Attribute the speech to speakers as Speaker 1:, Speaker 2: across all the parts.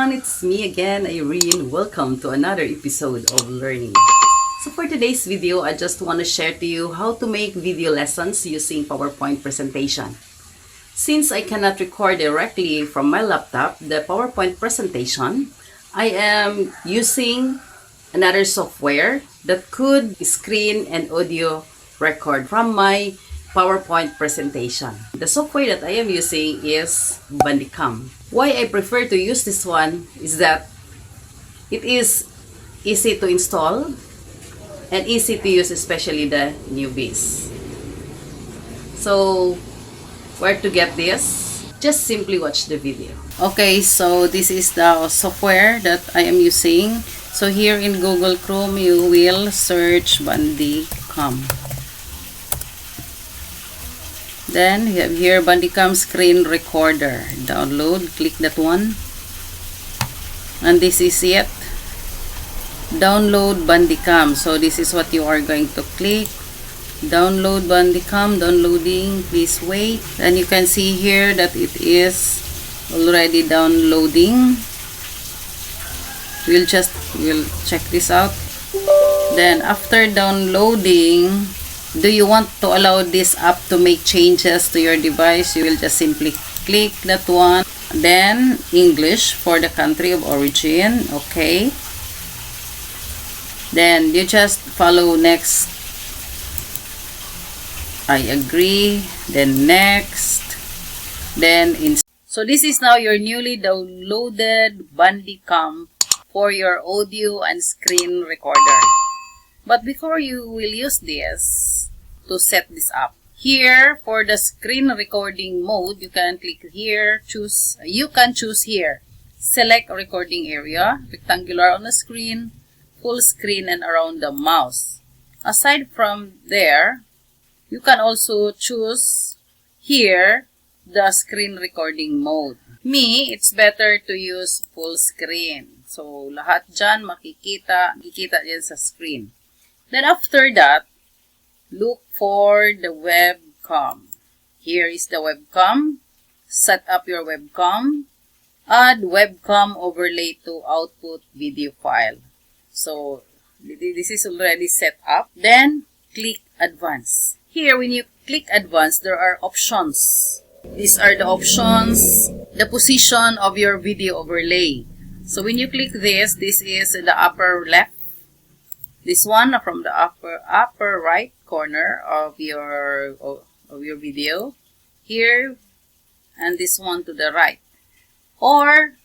Speaker 1: everyone, it's me again, Irene. Welcome to another episode of Learning. So for today's video, I just want to share to you how to make video lessons using PowerPoint presentation. Since I cannot record directly from my laptop the PowerPoint presentation, I am using another software that could screen and audio record from my PowerPoint presentation. The software that I am using is Bandicam. Why I prefer to use this one is that it is easy to install and easy to use, especially the newbies. So, where to get this? Just simply watch the video. Okay, so this is the software that I am using. So here in Google Chrome, you will search Bandicam. Then you have here Bandicam screen recorder. Download, click that one. And this is it. Download Bandicam. So this is what you are going to click. Download Bandicam, downloading, please wait. And you can see here that it is already downloading. We'll check this out. Then after downloading, do you want to allow this app to make changes to your device? You will just simply click that one. Then English for the country of origin. Okay. Then you just follow next. I agree. Then next. Then so this is now your newly downloaded Bandicam for your audio and screen recorder. But before you will use this to set this up, here for the screen recording mode, you can click here, you can choose here, select recording area, rectangular on the screen, full screen, and around the mouse. Aside from there, you can also choose here the screen recording mode. Me, it's better to use full screen. So, lahat dyan makikita dyan sa screen. Then after that, look for the webcam. Here is the webcam. Set up your webcam. Add webcam overlay to output video file. So, this is already set up. Then, click advance. Here, when you click advance, there are options. These are the options. The position of your video overlay. So, when you click this is the upper left. This one from the upper right corner of your video. Here, and this one to the right. Or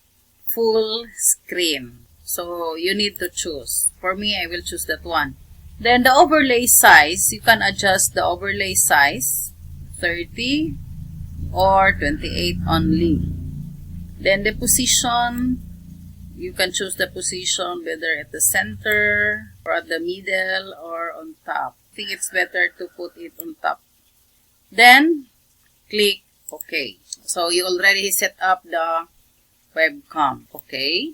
Speaker 1: full screen. So, you need to choose. For me, I will choose that one. Then, the overlay size, you can adjust the overlay size. 30 or 28 only. Then, the position, you can choose the position whether at the center or at the middle or on top. I think it's better to put it on top. Then, click OK. So, you already set up the webcam. Okay.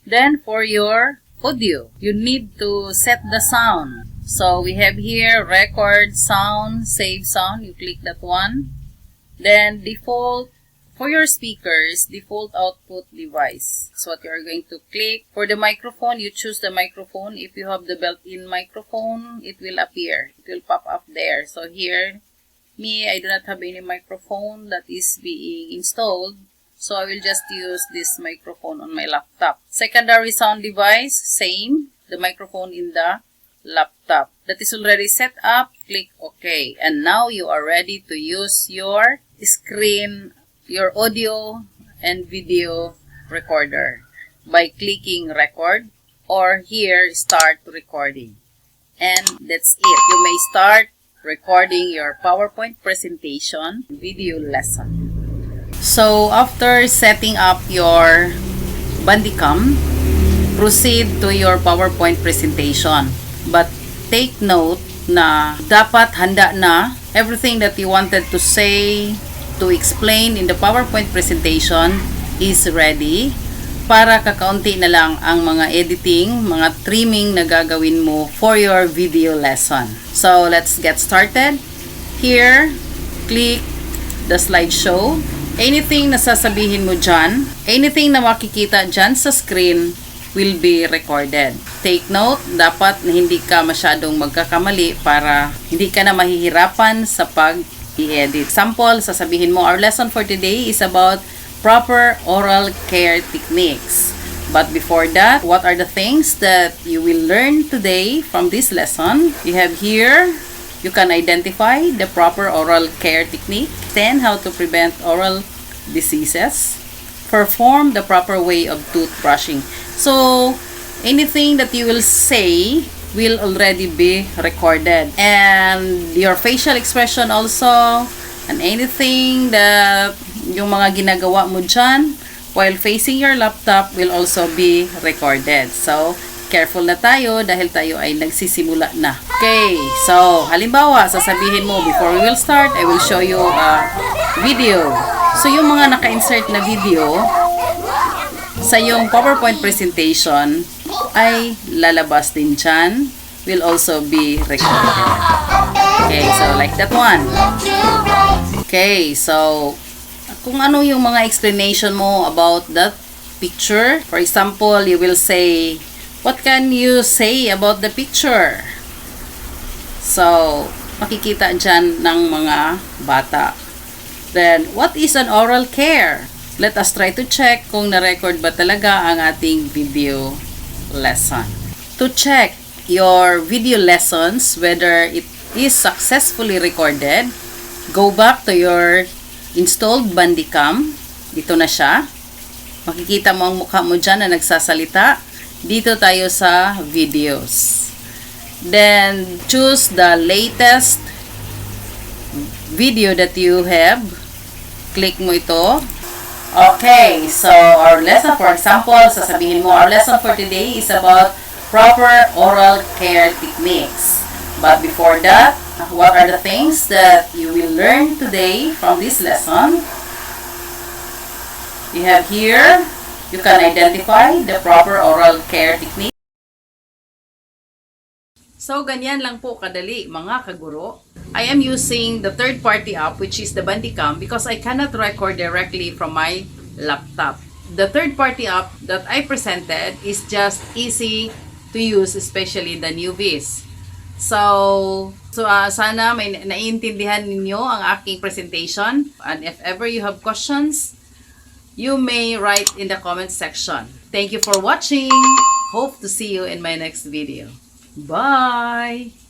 Speaker 1: Then, for your audio, you need to set the sound. So, we have here record sound, save sound. You click that one. Then, default. For your speakers, default output device. So what you are going to click. For the microphone, you choose the microphone. If you have the built-in microphone, it will appear. It will pop up there. So here, me, I do not have any microphone that is being installed. So I will just use this microphone on my laptop. Secondary sound device, same. The microphone in the laptop. That is already set up. Click OK. And now you are ready to use your screen, your audio and video recorder by clicking record or here start recording. And that's it. You may start recording your PowerPoint presentation video lesson. So after setting up your Bandicam, proceed to your PowerPoint presentation. But take note na dapat handa na everything that you wanted to say, to explain in the PowerPoint presentation is ready para kakaunti na lang ang mga editing, mga trimming na gagawin mo for your video lesson. So, let's get started. Here, click the slideshow. Anything na sasabihin mo dyan, anything na makikita dyan sa screen will be recorded. Take note, dapat na hindi ka masyadong magkakamali para hindi ka na mahihirapan sa pag-i-edit. Example, sasabihin mo, our lesson for today is about proper oral care techniques. But before that, what are the things that you will learn today from this lesson? You have here, you can identify the proper oral care technique, then how to prevent oral diseases, perform the proper way of toothbrushing. So, anything that you will say will already be recorded. And your facial expression also, and anything that yung mga ginagawa mo dyan while facing your laptop will also be recorded. So, careful na tayo dahil tayo ay nagsisimula na. Okay, so halimbawa, sasabihin mo, before we will start, I will show you a video. So, yung mga naka-insert na video sa yung PowerPoint presentation ay lalabas din dyan, will also be recorded. Okay, so like that one. Okay, so kung ano yung mga explanation mo about that picture. For example, you will say, what can you say about the picture? So, makikita dyan ng mga bata. Then, what is an oral care? Let us try to check kung na-record ba talaga ang ating video lesson. To check your video lessons, whether it is successfully recorded, go back to your installed bandicam. Dito na siya. Makikita mo ang mukha mo dyan na nagsasalita. Dito tayo sa videos. Then, choose the latest video that you have. Click mo ito. Okay, so our lesson, for example, sasabihin mo, our lesson for today is about proper oral care techniques. But before that, what are the things that you will learn today from this lesson? You have here, you can identify the proper oral care technique. So, ganyan lang po kadali, mga kaguro. I am using the third-party app, which is the bandicam, because I cannot record directly from my laptop. The third-party app that I presented is just easy to use, especially the newbies. So sana may naiintindihan ninyo ang aking presentation. And if ever you have questions, you may write in the comment section. Thank you for watching. Hope to see you in my next video. Bye!